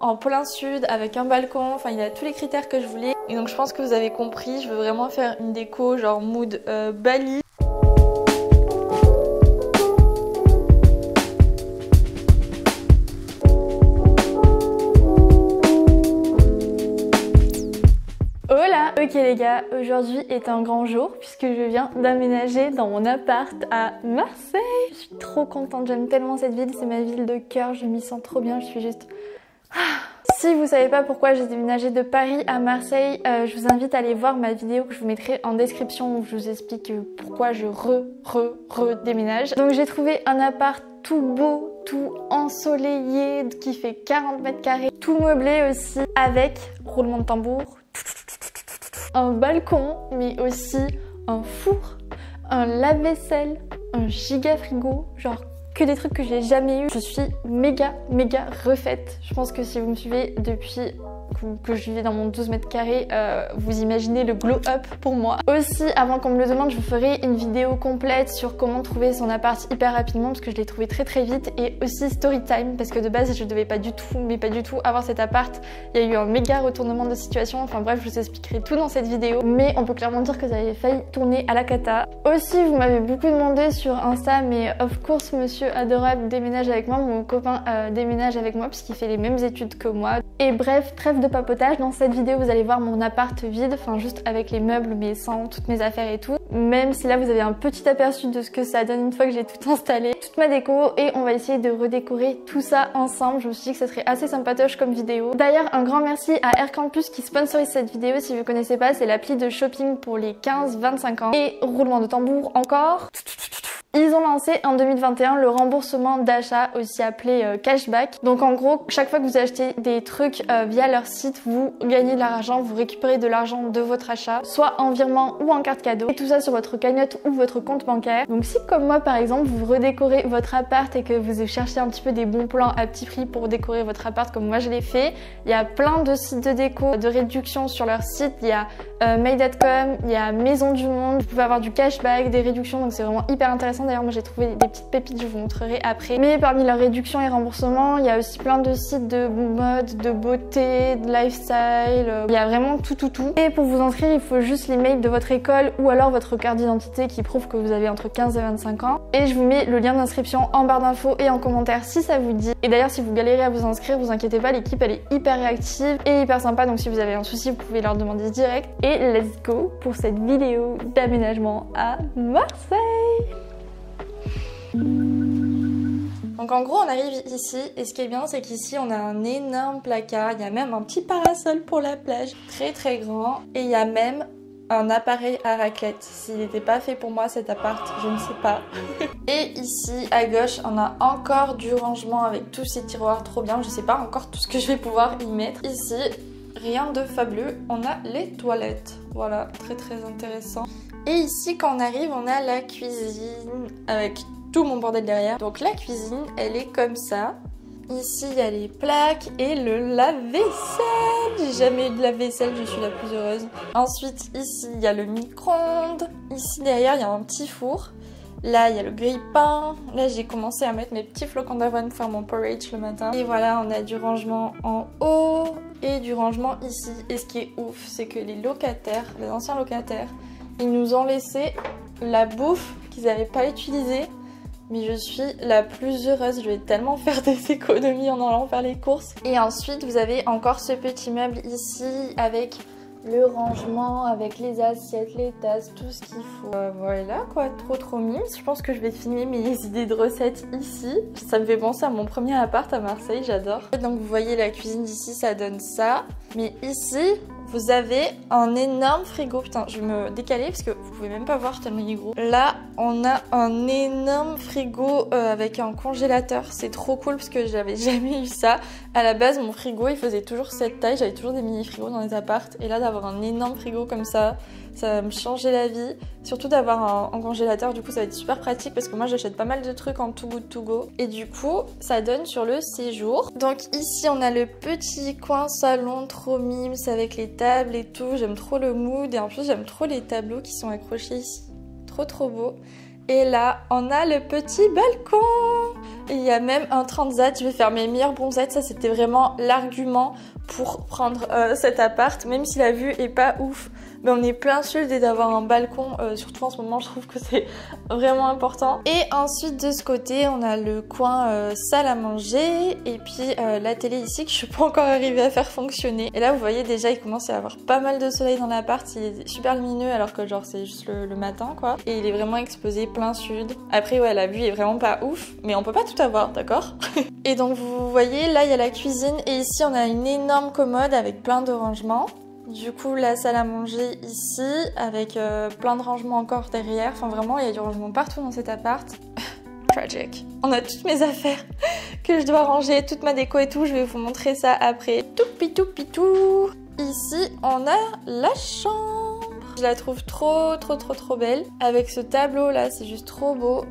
en plein sud avec un balcon, enfin il a tous les critères que je voulais. Et donc je pense que vous avez compris, je veux vraiment faire une déco genre mood Bali. Hola! Ok les gars, aujourd'hui est un grand jour puisque je viens d'aménager dans mon appart à Marseille. Je suis trop contente, j'aime tellement cette ville, c'est ma ville de cœur, je m'y sens trop bien, je suis juste... Si vous savez pas pourquoi j'ai déménagé de Paris à Marseille, je vous invite à aller voir ma vidéo que je vous mettrai en description où je vous explique pourquoi je redéménage. Donc j'ai trouvé un appart tout beau, tout ensoleillé, qui fait 40 mètres carrés, tout meublé aussi, avec, roulement de tambour, un balcon, mais aussi un four, un lave-vaisselle, un giga frigo, genre que des trucs que j'ai jamais eu. Je suis méga refaite. Je pense que si vous me suivez depuis que je vivais dans mon 12 mètres carrés, vous imaginez le glow up pour moi. Aussi, avant qu'on me le demande, je vous ferai une vidéo complète sur comment trouver son appart hyper rapidement parce que je l'ai trouvé très vite, et aussi story time parce que de base je devais pas du tout avoir cet appart. Il y a eu un méga retournement de situation, enfin bref, je vous expliquerai tout dans cette vidéo, mais on peut clairement dire que ça avait failli tourner à la cata. Aussi, vous m'avez beaucoup demandé sur Insta, mais of course monsieur adorable déménage avec moi, mon copain déménage avec moi puisqu'il fait les mêmes études que moi. Et bref, trêve de papotage, dans cette vidéo vous allez voir mon appart vide, enfin juste avec les meubles mais sans toutes mes affaires et tout. Même si là vous avez un petit aperçu de ce que ça donne une fois que j'ai tout installé, toute ma déco, et on va essayer de redécorer tout ça ensemble. Je me suis dit que ça serait assez sympatoche comme vidéo. D'ailleurs, un grand merci à Air Campus qui sponsorise cette vidéo. Si vous connaissez pas, c'est l'appli de shopping pour les 15-25 ans. Et roulement de tambour encore. Ils ont lancé en 2021 le remboursement d'achat, aussi appelé cashback. Donc en gros, chaque fois que vous achetez des trucs via leur site, vous gagnez de l'argent, vous récupérez de l'argent de votre achat, soit en virement ou en carte cadeau. Et tout ça sur votre cagnotte ou votre compte bancaire. Donc si comme moi par exemple, vous redécorez votre appart et que vous cherchez un petit peu des bons plans à petit prix pour décorer votre appart comme moi je l'ai fait, il y a plein de sites de déco, de réduction sur leur site. Il y a May.com, il y a Maison du Monde, vous pouvez avoir du cashback, des réductions, donc c'est vraiment hyper intéressant. D'ailleurs moi j'ai trouvé des petites pépites, je vous montrerai après. Mais parmi leurs réductions et remboursements, il y a aussi plein de sites de mode, de beauté, de lifestyle, il y a vraiment tout. Et pour vous inscrire, il faut juste l'email de votre école ou alors votre carte d'identité qui prouve que vous avez entre 15 et 25 ans. Et je vous mets le lien d'inscription en barre d'infos et en commentaire si ça vous dit. Et d'ailleurs si vous galérez à vous inscrire, vous inquiétez pas, l'équipe elle est hyper réactive et hyper sympa, donc si vous avez un souci vous pouvez leur demander direct. Et let's go pour cette vidéo d'aménagement à Marseille. Donc en gros on arrive ici et ce qui est bien c'est qu'ici on a un énorme placard, il y a même un petit parasol pour la plage, très grand, et il y a même un appareil à raclette. S'il n'était pas fait pour moi cet appart, je ne sais pas. Et ici à gauche on a encore du rangement avec tous ces tiroirs trop bien, je sais pas encore tout ce que je vais pouvoir y mettre. Ici rien de fabuleux, on a les toilettes, voilà, très intéressant. Et ici quand on arrive on a la cuisine avec tout mon bordel derrière. Donc la cuisine elle est comme ça. Ici il y a les plaques et le lave-vaisselle. J'ai jamais eu de lave-vaisselle, je suis la plus heureuse. Ensuite ici il y a le micro-ondes. Ici derrière il y a un petit four. Là il y a le grille-pain. Là j'ai commencé à mettre mes petits flocons d'avoine pour faire mon porridge le matin. Et voilà, on a du rangement en haut et du rangement ici. Et ce qui est ouf c'est que les locataires, les anciens locataires, ils nous ont laissé la bouffe qu'ils n'avaient pas utilisée. Mais je suis la plus heureuse, je vais tellement faire des économies en allant faire les courses. Et ensuite vous avez encore ce petit meuble ici avec le rangement, avec les assiettes, les tasses, tout ce qu'il faut. Voilà quoi, trop mimes. Je pense que je vais filmer mes idées de recettes ici. Ça me fait penser à mon premier appart à Marseille, j'adore. Donc vous voyez la cuisine d'ici, ça donne ça. Mais ici, vous avez un énorme frigo. Putain, je vais me décaler parce que vous pouvez même pas voir tellement il est gros. Là, on a un énorme frigo avec un congélateur. C'est trop cool parce que j'avais jamais eu ça. À la base, mon frigo, il faisait toujours cette taille. J'avais toujours des mini-frigos dans les apparts. Et là, d'avoir un énorme frigo comme ça va me changer la vie. Surtout d'avoir un congélateur, du coup, ça va être super pratique parce que moi, j'achète pas mal de trucs en too good to go. Et du coup, ça donne sur le séjour. Donc ici, on a le petit coin salon trop mimes avec les tables et tout. J'aime trop le mood et en plus, j'aime trop les tableaux qui sont accrochés ici. Trop beau. Et là, on a le petit balcon Et il y a même un transat, je vais faire mes meilleures bronzettes. Ça c'était vraiment l'argument pour prendre cet appart, même si la vue est pas ouf. Mais on est plein sud et d'avoir un balcon, surtout en ce moment, je trouve que c'est vraiment important. Et ensuite de ce côté, on a le coin salle à manger et puis la télé ici que je suis pas encore arrivée à faire fonctionner. Et là vous voyez déjà il commence à y avoir pas mal de soleil dans l'appart, il est super lumineux alors que genre c'est juste le matin quoi. Et il est vraiment exposé plein sud. Après ouais la vue est vraiment pas ouf, mais on peut pas tout avoir, d'accord? Et donc vous voyez là il y a la cuisine et ici on a une énorme commode avec plein de rangements. Du coup la salle à manger ici avec plein de rangements encore derrière. Enfin vraiment il y a du rangement partout dans cet appart. Tragic. On a toutes mes affaires que je dois ranger, toute ma déco et tout. Je vais vous montrer ça après. Tout. Ici on a la chambre. Je la trouve trop belle. Avec ce tableau là c'est juste trop beau.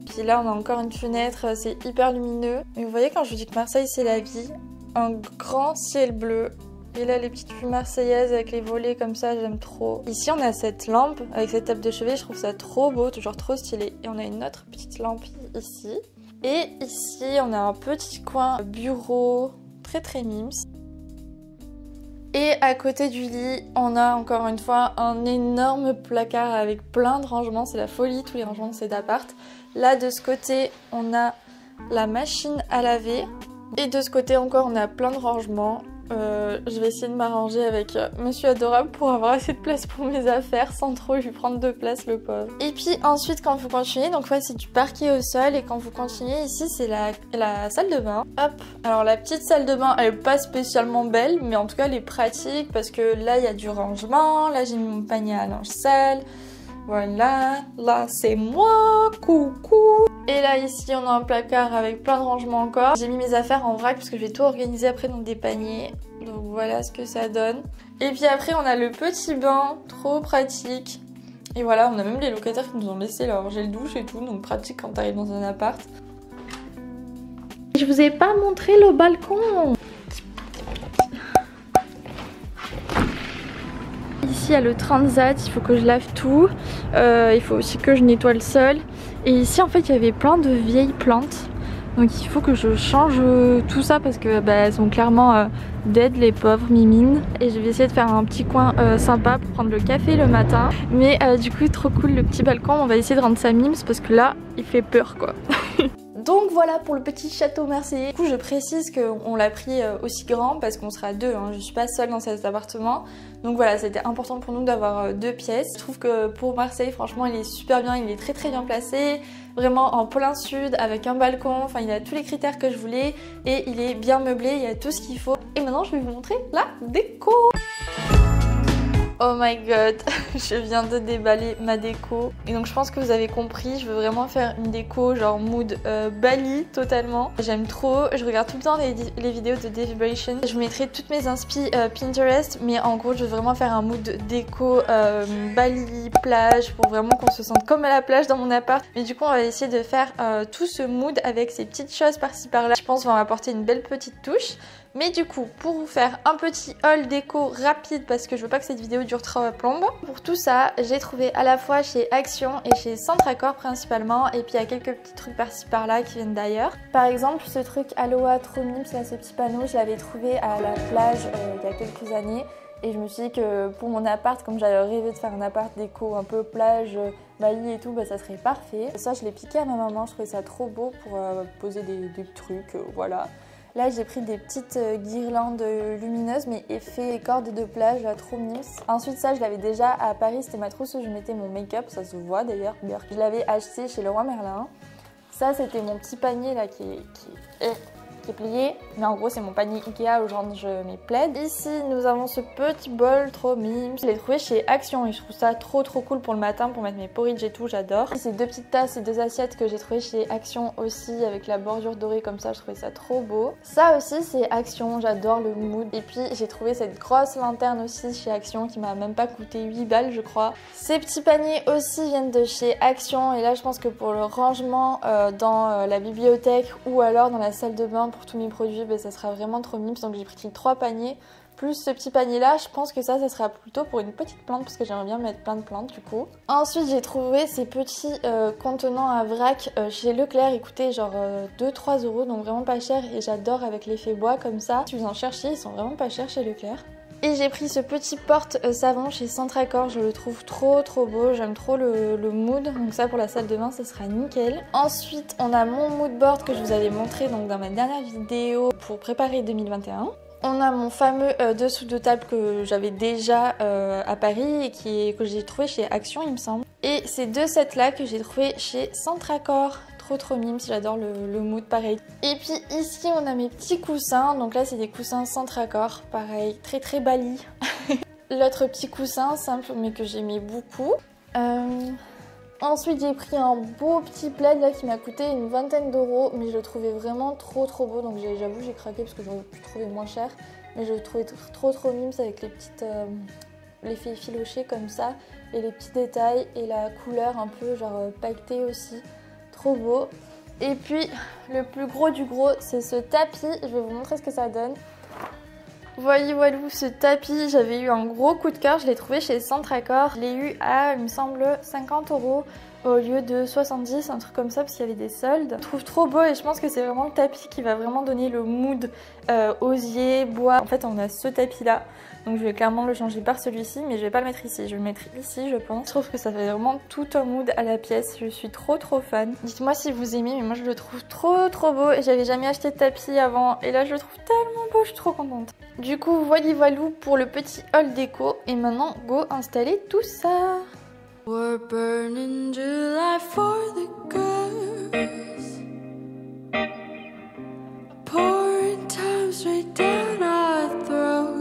Puis là on a encore une fenêtre, c'est hyper lumineux. Mais vous voyez quand je vous dis que Marseille c'est la vie, un grand ciel bleu. Et là les petites vues marseillaises avec les volets comme ça, j'aime trop. Ici on a cette lampe avec cette table de chevet, je trouve ça trop beau, toujours trop stylé. Et on a une autre petite lampe ici. Et ici on a un petit coin bureau, très mimes. Et à côté du lit, on a encore une fois un énorme placard avec plein de rangements, c'est la folie tous les rangements de cet appart. Là de ce côté on a la machine à laver. Et de ce côté encore on a plein de rangements. Je vais essayer de m'arranger avec Monsieur Adorable pour avoir assez de place pour mes affaires sans trop lui prendre de place le pauvre. Et puis ensuite quand vous continuez, donc ouais c'est du parquet au sol et quand vous continuez ici c'est la salle de bain. Hop, alors la petite salle de bain elle est pas spécialement belle mais en tout cas elle est pratique parce que là il y a du rangement, là j'ai mis mon panier à linge sale. Voilà, là c'est moi, coucou. Et là ici on a un placard avec plein de rangements encore. J'ai mis mes affaires en vrac parce que je vais tout organiser après dans des paniers. Donc voilà ce que ça donne. Et puis après on a le petit bain, trop pratique. Et voilà, on a même les locataires qui nous ont laissé leur gel douche et tout, donc pratique quand t'arrives dans un appart. Je vous ai pas montré le balcon. Ici il y a le transat, il faut que je lave tout. Il faut aussi que je nettoie le sol. Et ici en fait il y avait plein de vieilles plantes. Donc il faut que je change tout ça parce que elles sont clairement dead les pauvres mimines. Et je vais essayer de faire un petit coin sympa pour prendre le café le matin. Mais du coup trop cool le petit balcon, on va essayer de rendre ça mimes parce que là il fait peur quoi. Donc voilà pour le petit château marseillais. Du coup je précise qu'on l'a pris aussi grand parce qu'on sera deux, hein. Je suis pas seule dans cet appartement. Donc voilà, c'était important pour nous d'avoir deux pièces. Je trouve que pour Marseille franchement il est super bien, il est très bien placé. Vraiment en plein sud avec un balcon, enfin il a tous les critères que je voulais. Et il est bien meublé, il y a tout ce qu'il faut. Et maintenant je vais vous montrer la déco. Oh my god, je viens de déballer ma déco. Et donc je pense que vous avez compris, je veux vraiment faire une déco genre mood Bali totalement. J'aime trop, je regarde tout le temps les vidéos de Devibration. Je vous mettrai toutes mes inspi Pinterest, mais en gros je veux vraiment faire un mood déco Bali, plage, pour vraiment qu'on se sente comme à la plage dans mon appart. Mais du coup on va essayer de faire tout ce mood avec ces petites choses par-ci par-là. Je pense qu'on va apporter une belle petite touche. Mais du coup, pour vous faire un petit haul déco rapide, parce que je veux pas que cette vidéo dure trop à plombe, pour tout ça, j'ai trouvé à la fois chez Action et chez Centre Accord principalement, et puis il y a quelques petits trucs par-ci par-là qui viennent d'ailleurs. Par exemple, ce truc Aloha trop mimes, là, ce petit panneau, je l'avais trouvé à la plage il y a quelques années. Et je me suis dit que pour mon appart, comme j'avais rêvé de faire un appart déco un peu plage, Bali et tout, ça serait parfait. Ça, je l'ai piqué à ma maman, je trouvais ça trop beau pour poser des trucs, voilà. Là j'ai pris des petites guirlandes lumineuses mais effet cordes de plage, là, trop mimes. Ensuite ça je l'avais déjà à Paris, c'était ma trousse où je mettais mon make-up, ça se voit d'ailleurs. Je l'avais acheté chez Leroy Merlin. Ça c'était mon petit panier là qui est plié, mais en gros c'est mon panier Ikea où je range mes plaids. Ici nous avons ce petit bol trop mime, je l'ai trouvé chez Action et je trouve ça trop cool pour le matin pour mettre mes porridge et tout, j'adore. Ces deux petites tasses et deux assiettes que j'ai trouvé chez Action aussi avec la bordure dorée comme ça, je trouvais ça trop beau. Ça aussi c'est Action, j'adore le mood. Et puis j'ai trouvé cette grosse lanterne aussi chez Action qui m'a même pas coûté 8 balles je crois. Ces petits paniers aussi viennent de chez Action et là je pense que pour le rangement dans la bibliothèque ou alors dans la salle de bain pour tous mes produits, ça sera vraiment trop mimes. Donc j'ai pris 3 paniers. Plus ce petit panier là, je pense que ça sera plutôt pour une petite plante parce que j'aimerais bien mettre plein de plantes du coup. Ensuite j'ai trouvé ces petits contenants à vrac chez Leclerc, écoutez genre 2-3 euros, donc vraiment pas cher et j'adore avec l'effet bois comme ça. Si vous en cherchez, ils sont vraiment pas chers chez Leclerc. Et j'ai pris ce petit porte-savon chez Centracor, je le trouve trop beau, j'aime trop le mood, donc ça pour la salle de bain ça sera nickel. Ensuite on a mon mood board que je vous avais montré donc dans ma dernière vidéo pour préparer 2021. On a mon fameux dessous de table que j'avais déjà à Paris et que j'ai trouvé chez Action il me semble. Et ces 2 sets là que j'ai trouvé chez Centracor. Trop mimes, j'adore le mood pareil. Et puis ici on a mes petits coussins, donc là c'est des coussins Centracor, pareil, très Bali. L'autre petit coussin simple mais que j'aimais beaucoup. Ensuite j'ai pris un beau petit plaid là qui m'a coûté une 20aine d'euros, mais je le trouvais vraiment trop beau, donc j'avoue j'ai craqué parce que j'aurais pu trouver moins cher, mais je le trouvais trop mimes avec les petites l'effet effiloché comme ça et les petits détails et la couleur un peu genre pailletée aussi, trop beau. Et puis le plus gros du gros c'est ce tapis, je vais vous montrer ce que ça donne. Voyez voilou, ce tapis, j'avais eu un gros coup de cœur, je l'ai trouvé chez Centracor. Je l'ai eu à, il me semble, 50 euros au lieu de 70, un truc comme ça, parce qu'il y avait des soldes. Je le trouve trop beau et je pense que c'est vraiment le tapis qui va vraiment donner le mood osier, bois. En fait, on a ce tapis-là, donc je vais clairement le changer par celui-ci, mais je vais pas le mettre ici. Je vais le mettre ici, je pense. Je trouve que ça fait vraiment tout un mood à la pièce. Je suis trop fan. Dites-moi si vous aimez, mais moi je le trouve trop beau et j'avais jamais acheté de tapis avant. Et là, je le trouve tellement beau, je suis trop contente. Du coup, voyez voilou pour le petit hall déco. Et maintenant, go installer tout ça. We're burning July for the girls, pouring time straight down our throats.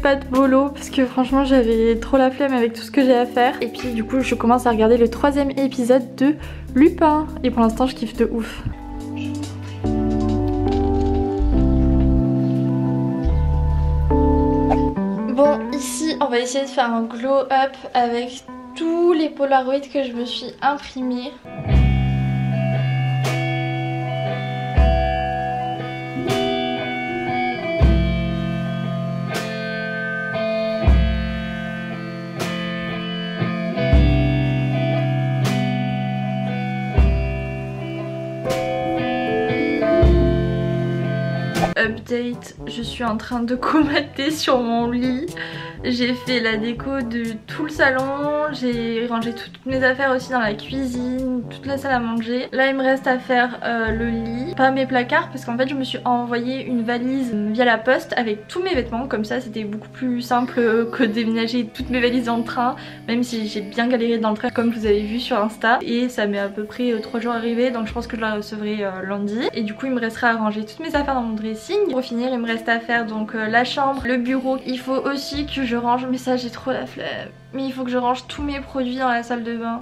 Pas de bolo parce que franchement j'avais trop la flemme avec tout ce que j'ai à faire, et puis du coup je commence à regarder le 3e épisode de Lupin et pour l'instant je kiffe de ouf. Bon, ici on va essayer de faire un glow up avec tous les polaroids que je me suis imprimés. Update, je suis en train de comater sur mon lit. J'ai fait la déco de tout le salon, j'ai rangé toutes mes affaires aussi dans la cuisine, toute la salle à manger. Là il me reste à faire le lit, pas mes placards parce qu'en fait je me suis envoyé une valise via la poste avec tous mes vêtements, comme ça c'était beaucoup plus simple que de déménager toutes mes valises dans le train, même si j'ai bien galéré dans le train comme vous avez vu sur Insta, et ça met à peu près 3 jours à arriver, donc je pense que je la recevrai lundi. Et du coup il me restera à ranger toutes mes affaires dans mon dressing. Pour finir il me reste à faire donc la chambre, le bureau. Il faut aussi que je range, mais ça j'ai trop la flemme, mais il faut que je range tous mes produits dans la salle de bain.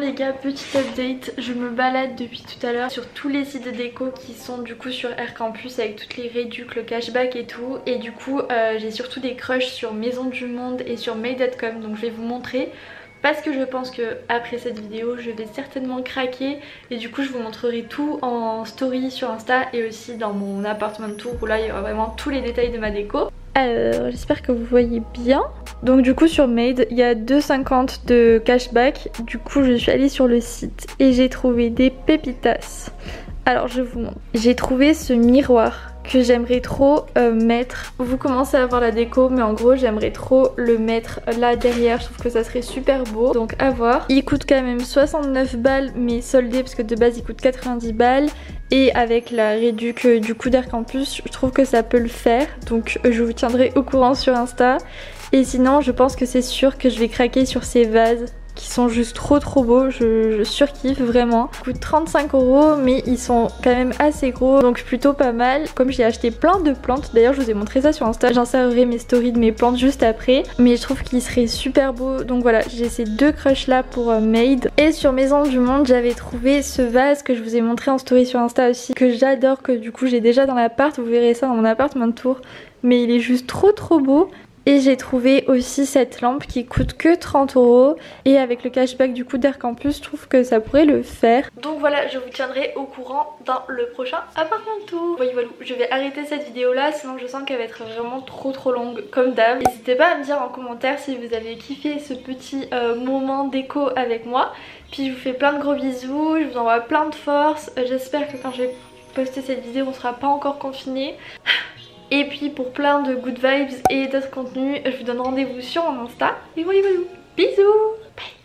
les gars, petit update, je me balade depuis tout à l'heure sur tous les sites de déco qui sont du coup sur Air Campus avec toutes les réducs, le cashback et tout. Et du coup j'ai surtout des crushs sur Maison du Monde et sur Made.com, donc je vais vous montrer. Parce que je pense que après cette vidéo je vais certainement craquer et du coup je vous montrerai tout en story sur Insta et aussi dans mon appartement tour où là il y aura vraiment tous les détails de ma déco. Alors j'espère que vous voyez bien. Donc du coup sur Made il y a 2,50 de cashback. Du coup je suis allée sur le site et j'ai trouvé des pépitas. Alors je vous montre. J'ai trouvé ce miroir que j'aimerais trop mettre. Vous commencez à voir la déco mais en gros j'aimerais trop le mettre là derrière. Je trouve que ça serait super beau. Donc à voir. Il coûte quand même 69 balles mais soldé parce que de base il coûte 90 balles. Et avec la réduc du coup d'Air Campus je trouve que ça peut le faire. Donc je vous tiendrai au courant sur Insta. Et sinon je pense que c'est sûr que je vais craquer sur ces vases qui sont juste trop beaux, je surkiffe vraiment. Ils coûtent 35 € mais ils sont quand même assez gros donc plutôt pas mal. Comme j'ai acheté plein de plantes, d'ailleurs je vous ai montré ça sur Insta, j'insérerai mes stories de mes plantes juste après. Mais je trouve qu'ils seraient super beaux, donc voilà, j'ai ces deux crushs là pour Made. Et sur Maison du Monde j'avais trouvé ce vase que je vous ai montré en story sur Insta aussi, que j'adore, que du coup j'ai déjà dans l'appart, vous verrez ça dans mon appartement de tour. Mais il est juste trop beau. Et j'ai trouvé aussi cette lampe qui coûte que 30 € et avec le cashback du coup d'Air Campus, je trouve que ça pourrait le faire. Donc voilà, je vous tiendrai au courant dans le prochain appartement tour. Voilà, je vais arrêter cette vidéo là, sinon je sens qu'elle va être vraiment trop longue comme d'hab. N'hésitez pas à me dire en commentaire si vous avez kiffé ce petit moment déco avec moi. Puis je vous fais plein de gros bisous, je vous envoie plein de force. J'espère que quand je vais poster cette vidéo on sera pas encore confinés. Et puis pour plein de good vibes et d'autres contenus, je vous donne rendez-vous sur mon Insta. Et voilà, bisous, bye.